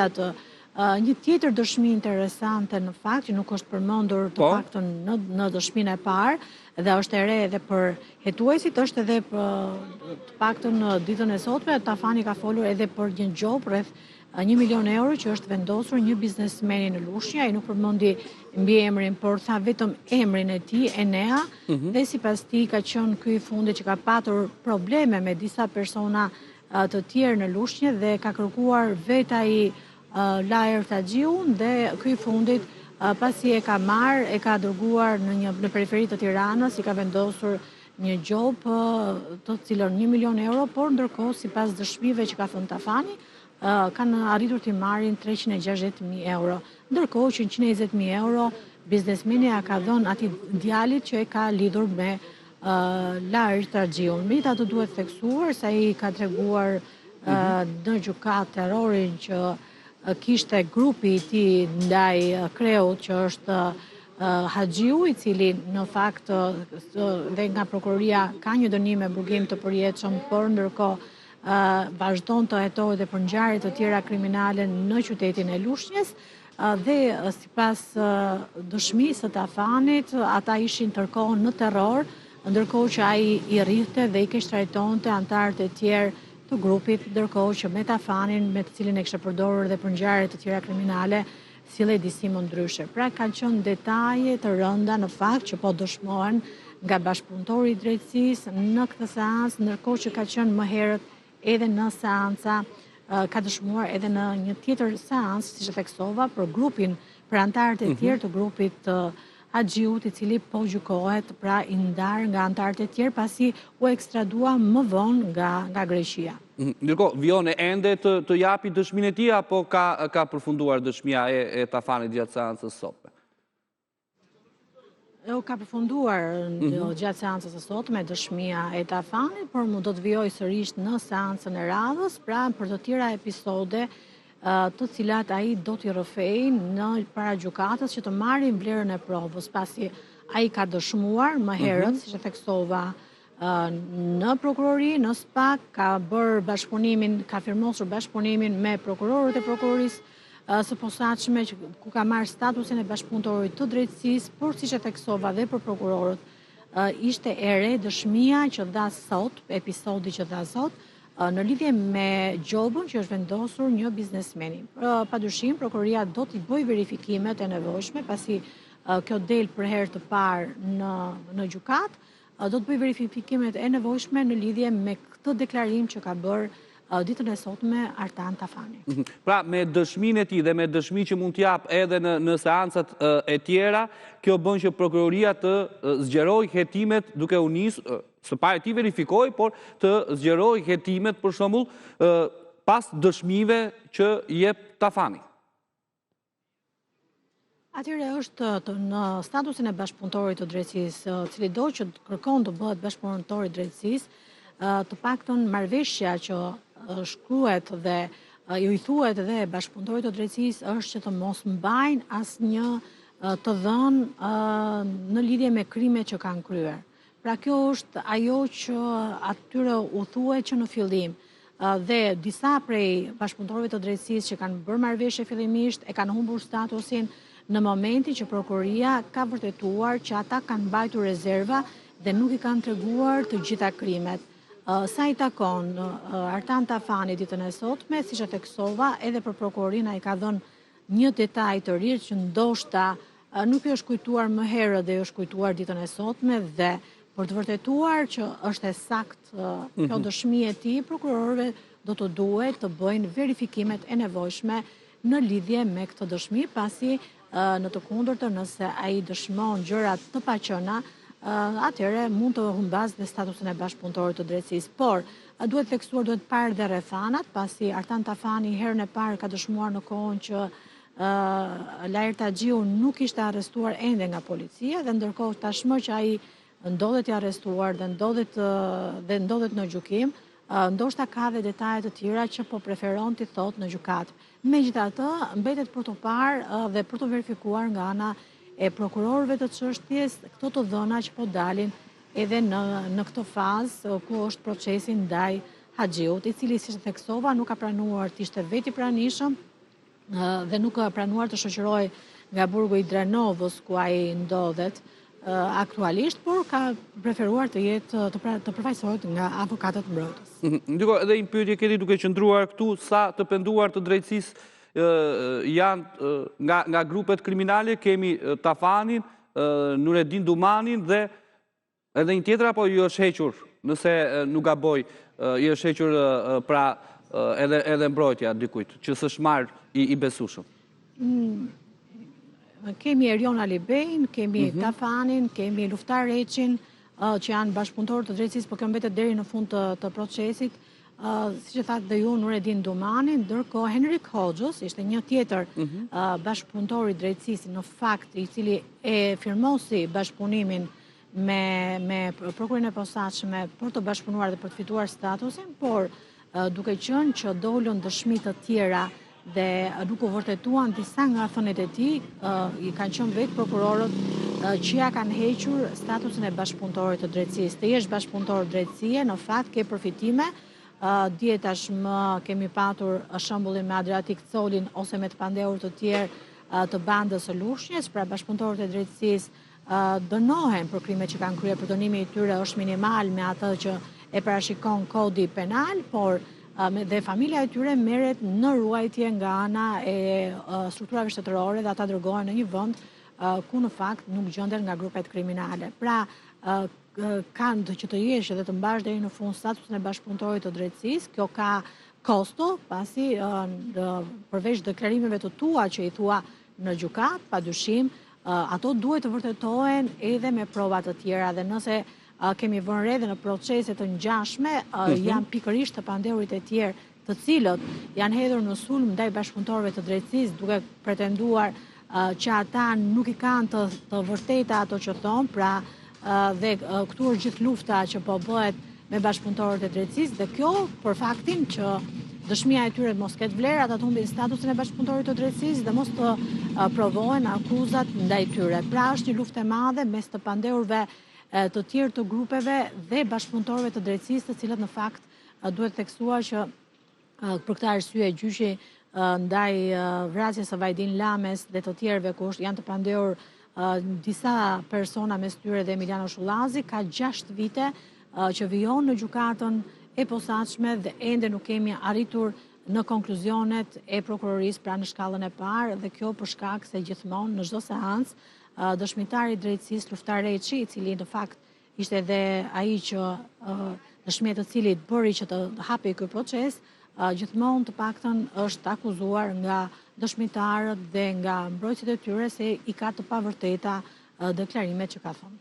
megjithatë, një tjetër dëshmi interesante në fakt, që nuk është përmendur të paktën në dëshminë e parë, dhe është e re edhe për hetuesit, është edhe të paktën në ditën e sotme, Tafani ka folur edhe për një job rreth 1 milion euro që është vendosur një biznesmeni në Lushnjë, ai nuk përmendi mbiemrin, por tha vetëm emrin e tij, Enea, dhe sipas tij ka qenë ky i fundit që ka patur probleme me disa persona të tjerë në Lushnjë dhe ka kërkuar vetë ai Lajër Taxhiun dhe ky i fundit pasi e ka marrë, e ka dërguar në periferi të Tiranës, i ka vendosur një job të cilën 1 milion euro, por ndërkohë sipas dëshmive që ka thënë Tafani, kanë arritur t'i marrin 360.000 euro. Ndërkohë që 120.000 euro biznesmeni ka dhënë atij djalit që e ka lidhur me Lajër Taxhiun. Megjithatë duhet theksuar se ai ka treguar në gjykatë terrorin që kishte grupi i tij ndaj kreut që është Haxhiu, i cili në fakt dhe nga prokuroria ka një dënim me burgim të përjetshëm, por ndërkohë vazhdon të hetohet dhe për ngjarje të tjera kriminale në qytetin e Lushnjës dhe sipas dëshmisë së Tafanit, ata ishin tërkohën në terror, ndërkohë që ai i rrihte dhe i keq trajtonte anëtarët e tjerë të grupit, ndërkohë që me Tafanin, me të cilin e kishte përdorur dhe për ngjarje të tjera kriminale, sillej disi më ndryshe. Pra kanë qenë detaje të rënda në fakt që po dëshmohen nga bashkëpunëtori i drejtësisë në këtë seancë, ndërkohë që ka qenë më herët edhe në seanca, ka dëshmuar edhe në një tjetër seancë, siç e theksova, për grupin, për anëtarët e tjerë të grupit të Haxhiut, i cili po gjykohet, pra i ndar nga anëtarët e tjerë pasi u ekstradua më vonë nga Greqia. Ndërkohë, Vione ende të japi dëshminë e tij apo ka përfunduar dëshmia e Tafanit gjatë seancës sotme? Ka përfunduar gjatë seancës së sotme dëshmia e Tafanit, por mu do të vijoj sërish në seancën e radhës, pra për të tjera episode të cilat ai do t'i rrëfej në para gjykatës që të marrin vlerën e provës, pasi ai ka dëshmuar më herët, siç e theksova, në prokurori, në SPAK, ka bërë bashkëpunimin, ka firmosur bashkëpunimin me prokurorët e prokurorisë së posaçme, ku ka marrë statusin e bashkëpunëtorit të drejtësisë, por siç e theksova dhe për prokurorët, ishte e re dëshmia që dha sot, episodi që dha sot, në lidhje me gjobën që është vendosur një biznesmeni. Padyshim, prokuroria do t'i bëjë verifikimet e nevojshme, pasi kjo del për herë të parë në gjykatë, do të bëjë verifikimet e nevojshme në lidhje me këtë deklarim që ka bërë ditën e sotme Artan Tafani. Pra, me dëshminë e tij dhe me dëshmi që mund t'jap edhe në seancat e tjera, kjo bën që prokuroria të zgjerojë hetimet duke u nisur, së pari ti verifikoj, por të zgjerojë hetimet për shembull pas dëshmive që jep Tafani. Atyre është në statusin e bashkëpunëtorit të drejtësisë, cili do që kërkon të bëhet bashkëpunëtori i drejtësisë, të paktën marrëveshja që shkruhet dhe ju i thuhet dhe bashkëpunëtorit të drejtësisë është që të mos mbajnë asnjë të dhënë në lidhje me krimet që kanë kryer. Pra kjo është ajo që atyre u thuhet që në fillim dhe disa prej bashkëpunëtorëve të drejtësisë që kanë bërë marrëveshje fillimisht e kanë humbur statusin në momentin që prokuroria ka vërtetuar që ata kanë mbajtur rezerva dhe nuk i kanë treguar të gjitha krimet. Sa i takon Artan Tafani ditën e sotme, siç e theksova, edhe për prokurorinë ai ka dhënë një detaj të ri që ndoshta nuk i është kujtuar më herët dhe i është kujtuar ditën e sotme dhe për të vërtetuar që është e saktë kjo dëshmi e tij, prokurorëve do të duhet të bëjnë verifikimet e nevojshme në lidhje me këtë dëshmi, pasi në të kundërtën nëse ai dëshmon gjëra të paqëna, atëherë mund të humbas dhe statusin e bashkëpunëtorit të drejtësisë. Por duhet theksuar, duhet parë dhe rrethanat, pasi Artan Tafani herën e parë ka dëshmuar në kohën që Lajër Taxhiu nuk ishte arrestuar ende nga policia dhe ndërkohë tashmë që ai ndodhet i arrestuar dhe ndodhet në gjykim, ndoshta ka dhe detaje të tjera që po preferon t'i thotë në gjykatë. Megjithatë, mbetet për të parë dhe për të verifikuar nga ana e prokurorëve të çështjes këto të dhëna që po dalin edhe në këtë fazë ku është procesi ndaj Haxhiut, i cili, siç e theksova, nuk ka pranuar të ishte vetë i pranishëm, dhe nuk ka pranuar të shoqëroj nga burgu i Drenovës ku ai ndodhet aktualisht, por ka preferuar të jetë të përfaqësohet nga avokatët mbrojtës. Ndërkohë edhe një pyetje keni duke qëndruar këtu, sa të penduar të drejtësisë janë nga grupet kriminale, kemi Tafanin, Nuredin Dumanin dhe edhe një tjetër, apo ju është hequr, nëse nuk gaboj, ju është hequr pra edhe mbrojtja dikujt, që s'është marrë i besueshëm. Kemi Erion Alibejn, kemi Tafanin, kemi Luftar Reqin, që janë bashkëpunëtorë të drejtësisë, por kjo mbetet deri në fund të procesit. Siç e thatë dhe ju, Nuredin Dumani, ndërkohë Henrik Hoxhës ishte një tjetër bashkëpunëtor i drejtësisë, në fakt i cili e firmosi bashkëpunimin me prokurorin e posaçme për të bashkëpunuar dhe për të fituar statusin, por duke qenë që dolën dëshmi të tjera dhe nuk u vërtetuan disa nga thëniet e tij, i kanë qenë vetë prokurorët që ja kanë hequr statusin e bashkëpunëtorit të drejtësisë. Të jesh bashkëpunëtor drejtësie, në fakt ke përfitime. Dje tashmë kemi patur shembullin me Adriatik Colin ose me të pandehur të tjerë të bandës së Lushnjës, pra bashkëpunëtorët e drejtësisë dënohen për krimet që kanë kryer, për dënimi i tyre është minimal me atë që e parashikon kodi penal, por dhe familja e tyre merret në ruajtje nga ana e strukturave shtetërore dhe ata dërgohen në një vend ku në fakt nuk gjenden nga grupet kriminale. Pra, kanë që të jesh dhe të mbash deri në fund statusin e bashkëpunëtorit të drejtësisë, kjo ka kosto, pasi përveç deklarimeve të tua që i thua në gjykat, padyshim, ato duhet të vërtetohen edhe me prova të tjera dhe nëse kemi vënë re dhe në procese të ngjashme janë pikërisht të pandehurit e tjerë, të cilët janë hedhur në sulm ndaj bashkëpunëtorëve të drejtësisë duke pretenduar që ata nuk i kanë të vërteta ato që thonë, pra dhe këtu është gjithë lufta që po bëhet me bashkëpunëtorët e drejtësisë dhe kjo për faktin që dëshmia e tyre mos ketë vlerë, ata të humbin statusin e bashkëpunëtorit të drejtësisë dhe mos të provohen akuzat ndaj tyre. Pra është një luftë e madhe mes të pandehurve të tjerë të grupeve dhe bashkëpunëtorëve të drejtësisë, të cilët në fakt duhet theksuar që për këtë arsye gjyqi ndaj vrasjes së Vajdin Lames dhe të tjerëve ku janë të pandehur disa persona mes tyre dhe Emiliano Shullazi, ka 6 vite që vijon në gjykatën e posaçme dhe ende nuk kemi arritur në konkluzionet e prokurorisë pra në shkallën e parë dhe kjo për shkak se gjithmonë në çdo seancë dëshmitari i drejtësisë Luftar Reqi, i cili në fakt ishte edhe ai që dëshmia e të cilit bëri që të hapej ky proces, gjithmonë të paktën është akuzuar nga dëshmitarët dhe nga mbrojtësit e tyre se i ka të pavërteta deklarimet që ka thënë.